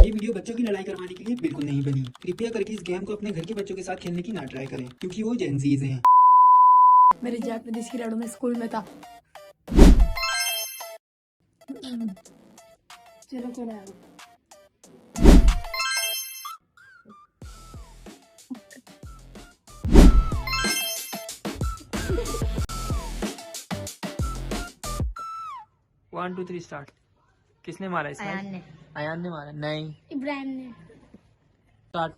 ये वीडियो बच्चों की लड़ाई करवाने के लिए बिल्कुल नहीं बनी। कृपया करके इस गेम को अपने घर के बच्चों के साथ खेलने की ना ट्राई करें, क्योंकि वो जेनजीज हैं। मेरे जापानीज की लड़ो में स्कूल में था। चलो चलो यार। One two three start. किसने मारा इसमें? अयान ने मारा। नहीं, इब्राहिम ने। स्टार्ट।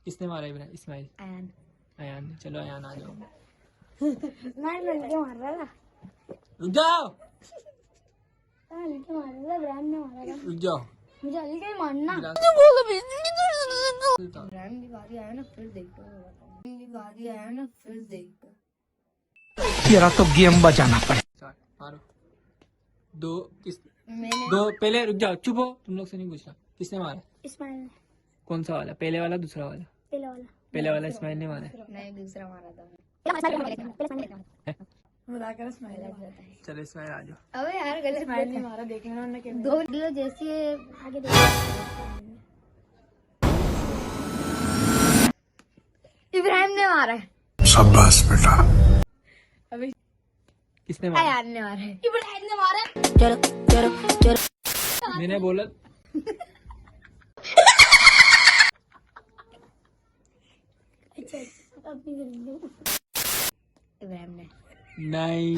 किसने मारा? इस्माइल। अयान ने। चलो अयान आ जाओ। मैं लड़के मार रहा था। रुक जाओ, लड़के मार रहा था। इब्राहिम ने मारा था। रुक जाओ। मुझे हल्के ही मारना। इब्राहिम की बारी आया ना फिर देखो। तेरा तो गेम बजाना पड़े। स्टार्ट मारो। दो पहले रुक जाओ, चुप हो, तुम लोग से नहीं पूछना। किसने मारा? इस्माइल ने। कौन सा वाला? पहले वाला दूसरा वाला? पहले वाला इस्माइल ने मारा। नहीं, दूसरा मारा था। चलो इस्माइल आ जाओ। अबे यार गलत इस्माइल ने मारा। देखना उन्होंने क्या दो वीडियो जैसी है आगे देखो। इब्राहिम ने मारा है। शाबाश बेटा। अभी किसने मारा? अयान ने मारा है। इब्राहिम ने मारा है। चलो चलो चलो। मैंने बोला इब्राहिम ने। नहीं।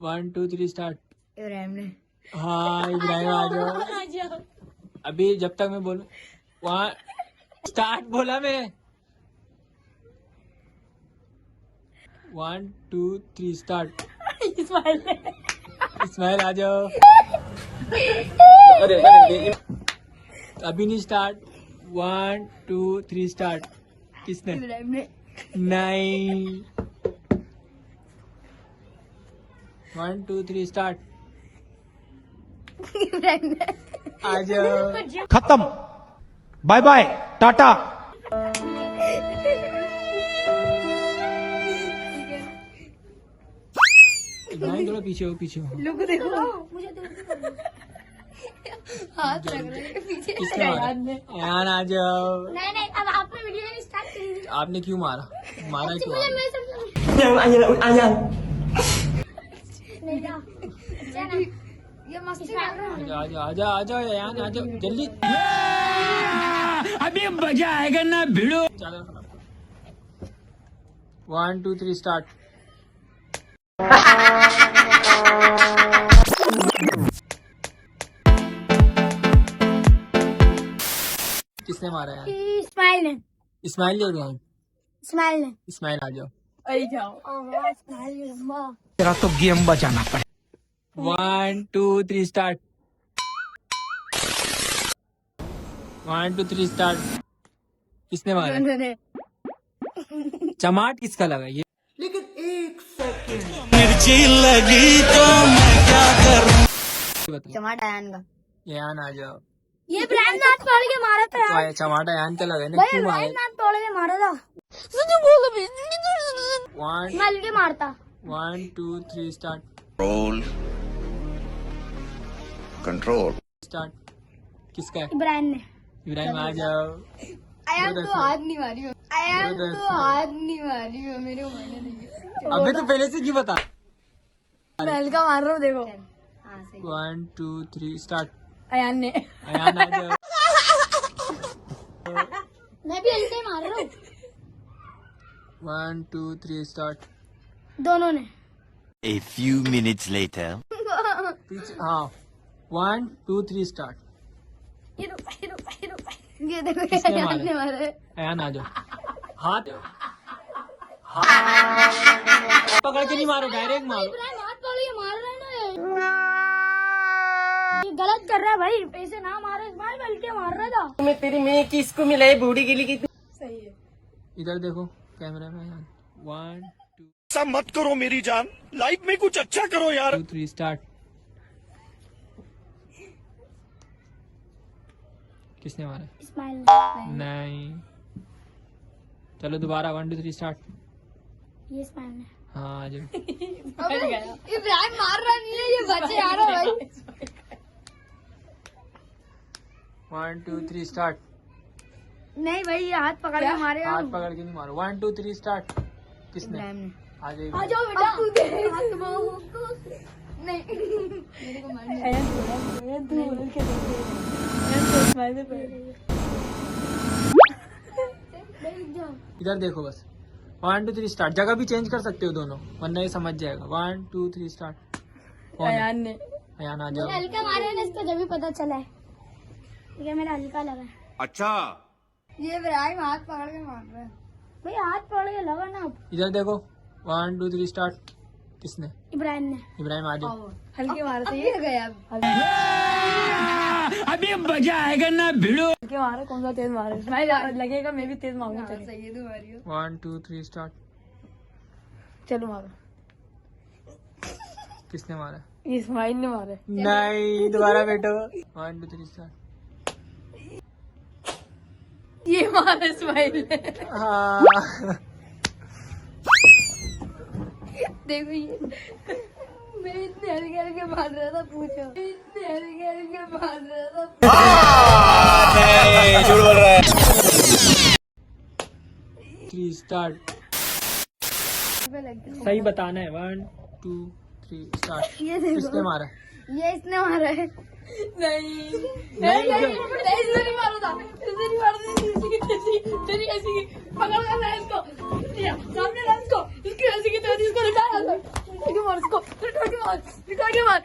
1 2 3 स्टार्ट। इब्राहिम ने। हाँ इब्राहिम आ जाओ। अभी जब तक मैं बोलूं वहाँ स्टार्ट बोला मैं। 1 2 3 स्टार्ट। इस्माइल ने। इस्माइल आ जाओ। अरे अभी नहीं स्टार्ट। 1 2 3 स्टार्ट। किसने? इब्राहिम ने। नहीं। 1 2 3 स्टार्ट। इब्राहिम ने। आ जाओ। खत्म, बाय बाय, टाटा। इब्राहिम थोड़ा पीछे हो, पीछे हो। लोगो देखो मुझे हाथ लग रहा है पीछे। किसने मारा? अयान आ जाओ। नहीं नहीं, अब आपने वीडियो नहीं स्टार्ट की। आपने क्यों मारा? मारा क्यों? मुझे मैं समझ नहीं जा। चल ये मस्ती कर रहा है। आ जाओ आ जाओ अयान आ जाओ जल्दी। अभी मजा आएगा ना भिड़ो। चलो 1 2 3 स्टार्ट। किसने मारा यार? इस्माइल ने। इस्माइल या इब्राहिम? इस्माइल ने। इस्माइल आ जाओ। इस्माइल ने। तेरा तो गेम बजाना पड़े। 1 2 3 स्टार्ट। 1 2 3 स्टार्ट। किसने मारा? उन्होंने। चमाट किसका लगा ये? मिर्ची लगी तो मैं क्या करूं? टमाटर अयान का। अयान आ जाओ। ये इब्राहिम ने हाथ तोड़ के मारा था यार। चमाटा अयान का लगा ना। भाई क्यों मारा? इब्राहिम ने हाथ तोड़ के मारा था। 1 इस्माइल के मारता। 1 2 3 स्टार्ट। Role control. स्टार्ट। किसका है? इब्राहिम ने। इब्राहिम आ जाओ। अयान तो हाथ नहीं मारी हो। अयान तो हाथ नहीं मारी हो। मेरे को मारने दीजिए। अबे तो पहले से क्यों बता? मैं हल्का मार रहा हूँ देखो। 1 2 3 स्टार्ट। अयान ने। अयान आ जाओ। मैं भी हल्का ही मार रहा हूँ। 1 2 3 स्टार्ट। दोनों ने। A few minutes later. पीछे हाँ 1 2 3 स्टार्ट। ये देखो किसने अयान ने मारा? मारा है। अयान आ जाओ। हाथ पकड़ के नहीं मारो, डायरेक्ट मारो। इब्राहिम हाथ तोड़ के मार रहा है ना। ये गलत कर रहा है भाई। पैसे ना मारे। इस्माइल हल्के मार रहा था। मैं तेरी मैं किसको मिलाई बूढ़ी गिली की? सही है। इधर देखो कैमरा में। 1 2 ऐसा मत करो मेरी जान, लाइफ में कुछ अच्छा करो यार। 2 3 स्टार्ट। किसने मारा? इस्माइल नहीं। चलो दोबारा 1 2 3 स्टार्ट। ये इस्माइल ने। हाँ आ जाओ। इब्राहिम मार रहा नहीं है। ये बचे आ रहा भाई। 1 2 3 स्टार्ट। नहीं भाई, ये हाथ पकड़ के मारे। हाथ पकड़ के नहीं मारो। 1 2 3 स्टार्ट। किसने? आ जाएगा। आ जाओ बेटा। तू दे नहीं इधर देखो बस। 1 2 3 स्टार्ट। जगह भी चेंज कर सकते हो दोनों, वरना ये समझ जाएगा। 1 2 3 स्टार्ट। अयान ने। अयान आ जाओ। हल्का मारे ना इसको, जब भी पता चला है। ये मेरा हल्का लगा है। अच्छा, ये इब्राहिम हाथ पकड़ के मार रहा है भाई, हाथ पकड़ के लगा ना। इधर देखो। 1 2 3 स्टार्ट। किसने? इब्राहिम ने। इब्राहिम आ जाओ। हल्के मारे थे ये गया। अभी मजा आएगा ना भिड़ो। हल्के मारे, कौन सा तेज मारे? मैं लगेगा मैं भी तेज मारूंगा। सही है तुम्हारी। 1 2 3 स्टार्ट। चलो मारो। किसने मारा? इस्माइल ने मारे। नहीं, दोबारा बैठो। 1 2 3 स्टार्ट। ये मारा इस्माइल ने। हाँ। देखो ये, मैं इतने हल्के हल्के मार रहा था, पूछो इतने हल्के हल्के मार रहा था। झूठ बोल रहा है। 3 स्टार्ट। सही बताना है। 1 2 3 स्टार्ट। ये देखो, किसने मारा? ये इसने मारा है। नहीं इसने नहीं मारा था, इसने नहीं मारा था। तेरी ऐसी की पकड़ कर रहा है इसको, सामने ला इसको, इसकी ऐसी की तरह इसको लिटा रहा था। क्यों मार इसको, लिटा के मार।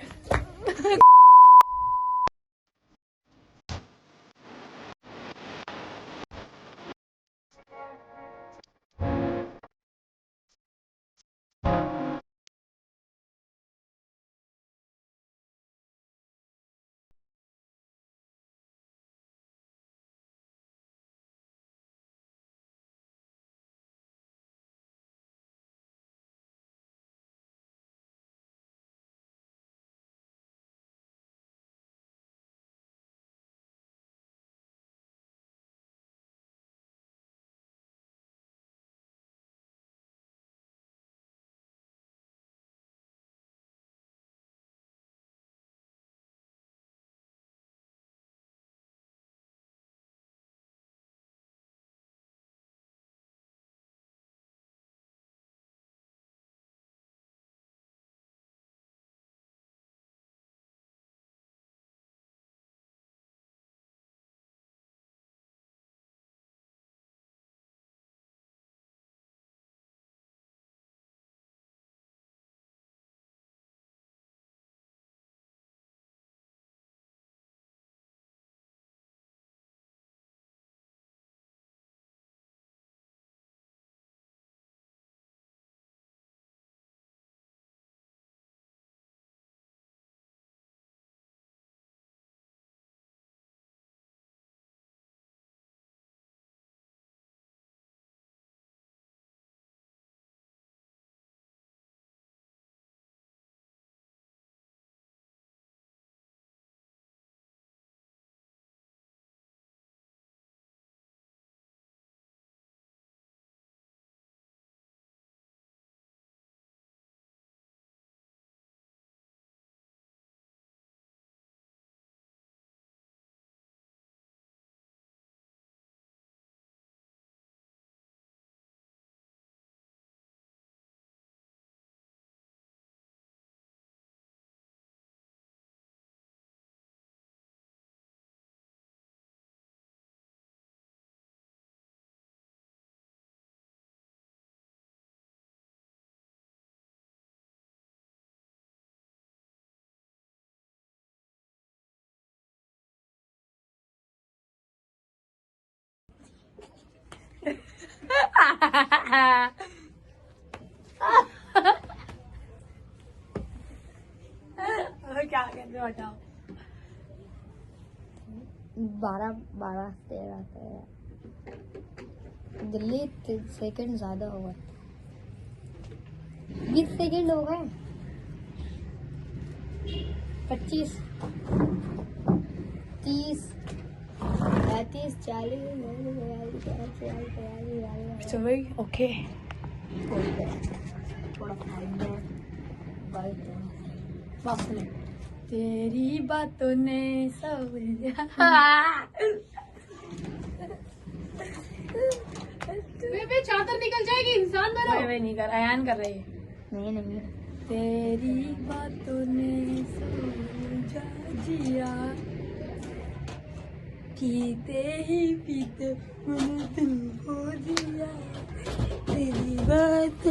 क्या कहते हो, बताओ। 12 13 दिल्ली सेकंड ज्यादा होगा, 20 सेकंड हो गए। 25 30 35 40 चलो ओके। थोड़ा वापस तेरी बातों ने सब बेबे चादर निकल जाएगी, इंसान बनो। वे नहीं कर, अयान कर रही है। नहीं तेरी बातों ने सुलझा जिया, पीते ही पीते मैंने दिल खो दिया, तेरी बात